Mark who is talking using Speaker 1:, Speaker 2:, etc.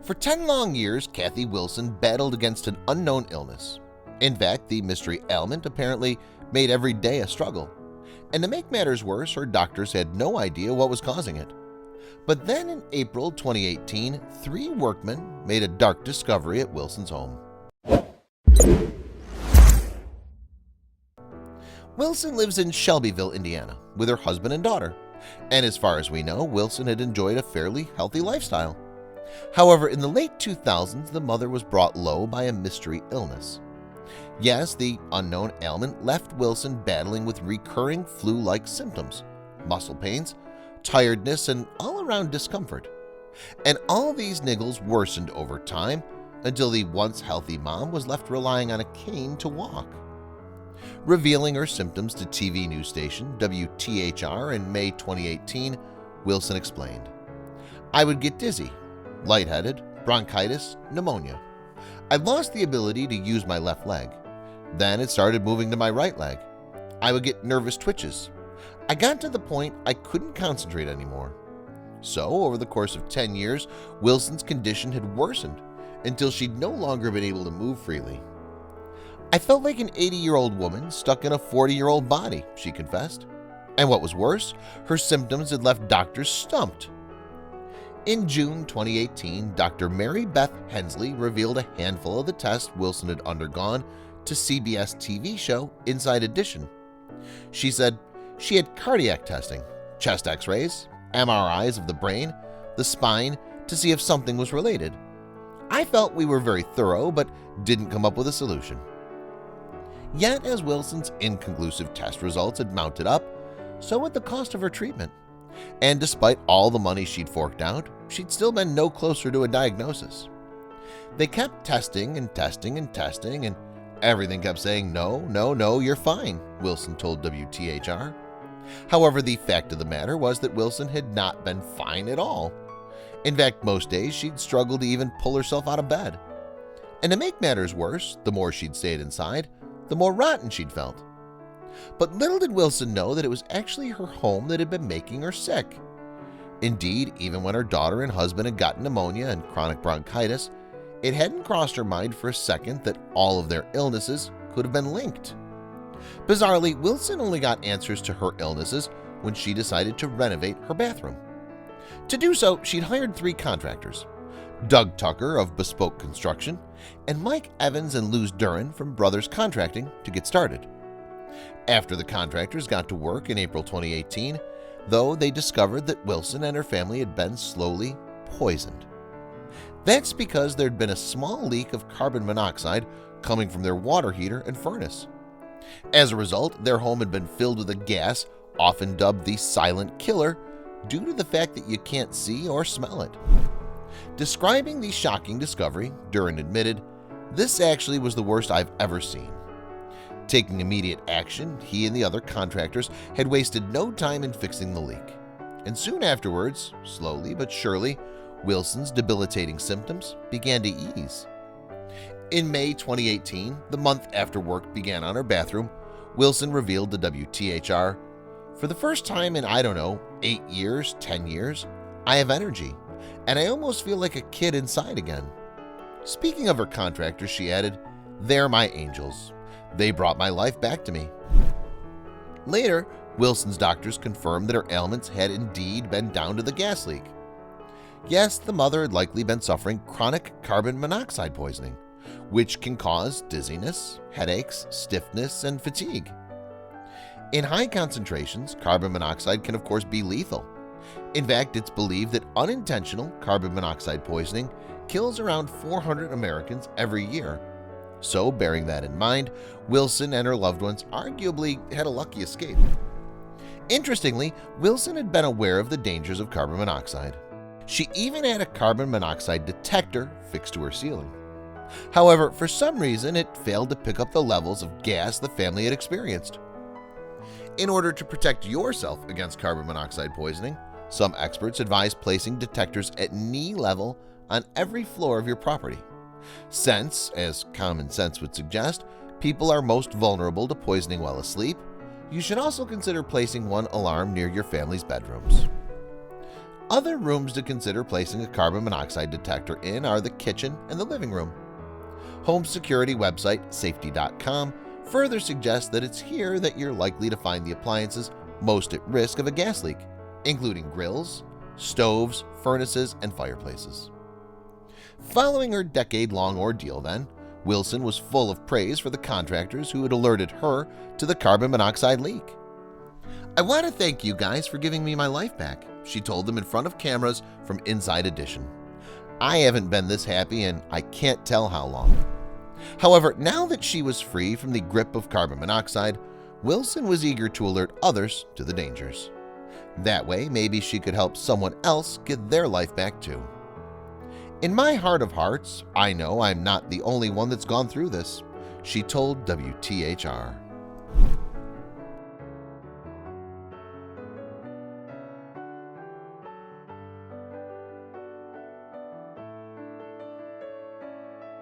Speaker 1: For 10 long years, Kathy Wilson battled against an unknown illness. In fact, the mystery ailment apparently made every day a struggle. And to make matters worse, her doctors had no idea what was causing it. But then in April 2018, 3 workmen made a dark discovery at Wilson's home. Wilson lives in Shelbyville, Indiana, with her husband and daughter. And as far as we know, Wilson had enjoyed a fairly healthy lifestyle. However, in the late 2000s, the mother was brought low by a mystery illness. Yes, the unknown ailment left Wilson battling with recurring flu-like symptoms, muscle pains, tiredness, and all-around discomfort. And all these niggles worsened over time until the once healthy mom was left relying on a cane to walk. Revealing her symptoms to TV news station WTHR in May 2018, Wilson explained, "I would get dizzy, lightheaded, bronchitis, pneumonia. I lost the ability to use my left leg. Then it started moving to my right leg. I would get nervous twitches. I got to the point I couldn't concentrate anymore." So, over the course of 10 years, Wilson's condition had worsened until she'd no longer been able to move freely. "I felt like an 80-year-old woman stuck in a 40-year-old body," she confessed. And what was worse, her symptoms had left doctors stumped. In June 2018, Dr. Mary Beth Hensley revealed a handful of the tests Wilson had undergone to CBS TV show Inside Edition. She said she had cardiac testing, chest x-rays, MRIs of the brain, the spine to see if something was related. "I felt we were very thorough but didn't come up with a solution." Yet, as Wilson's inconclusive test results had mounted up, so had the cost of her treatment. And despite all the money she'd forked out, she'd still been no closer to a diagnosis. They kept testing and testing and testing, and everything kept saying, "No, no, no, you're fine," Wilson told WTHR. However, the fact of the matter was that Wilson had not been fine at all. In fact, most days she'd struggled to even pull herself out of bed. And to make matters worse, the more she'd stayed inside, the more rotten she'd felt. But little did Wilson know that it was actually her home that had been making her sick. Indeed, even when her daughter and husband had gotten pneumonia and chronic bronchitis, it hadn't crossed her mind for a second that all of their illnesses could have been linked. Bizarrely, Wilson only got answers to her illnesses when she decided to renovate her bathroom. To do so, she'd hired 3 contractors: Doug Tucker of Bespoke Construction and Mike Evans and Luz Duran from Brothers Contracting to get started. After the contractors got to work in April 2018, though, they discovered that Wilson and her family had been slowly poisoned. That's because there'd been a small leak of carbon monoxide coming from their water heater and furnace. As a result, their home had been filled with a gas often dubbed the silent killer due to the fact that you can't see or smell it. Describing the shocking discovery, Duran admitted, "This actually was the worst I've ever seen." Taking immediate action, he and the other contractors had wasted no time in fixing the leak. And soon afterwards, slowly but surely, Wilson's debilitating symptoms began to ease. In May 2018, the month after work began on her bathroom, Wilson revealed to WTHR, "For the first time in, 8 years, 10 years, I have energy, and I almost feel like a kid inside again." Speaking of her contractors, she added, "They're my angels. They brought my life back to me." Later, Wilson's doctors confirmed that her ailments had indeed been down to the gas leak. Yes, the mother had likely been suffering chronic carbon monoxide poisoning, which can cause dizziness, headaches, stiffness, and fatigue. In high concentrations, carbon monoxide can of course be lethal. In fact, it's believed that unintentional carbon monoxide poisoning kills around 400 Americans every year. So, bearing that in mind, Wilson and her loved ones arguably had a lucky escape. Interestingly, Wilson had been aware of the dangers of carbon monoxide. She even had a carbon monoxide detector fixed to her ceiling. However, for some reason, it failed to pick up the levels of gas the family had experienced. In order to protect yourself against carbon monoxide poisoning, some experts advise placing detectors at knee level on every floor of your property. Since, as common sense would suggest, people are most vulnerable to poisoning while asleep, you should also consider placing one alarm near your family's bedrooms. Other rooms to consider placing a carbon monoxide detector in are the kitchen and the living room. Home security website safety.com further suggests that it's here that you're likely to find the appliances most at risk of a gas leak, including grills, stoves, furnaces, and fireplaces. Following her decade-long ordeal then, Wilson was full of praise for the contractors who had alerted her to the carbon monoxide leak. "I want to thank you guys for giving me my life back," she told them in front of cameras from Inside Edition. "I haven't been this happy and I can't tell how long." However, now that she was free from the grip of carbon monoxide, Wilson was eager to alert others to the dangers. That way, maybe she could help someone else get their life back too. "In my heart of hearts, I know I'm not the only one that's gone through this," she told WTHR.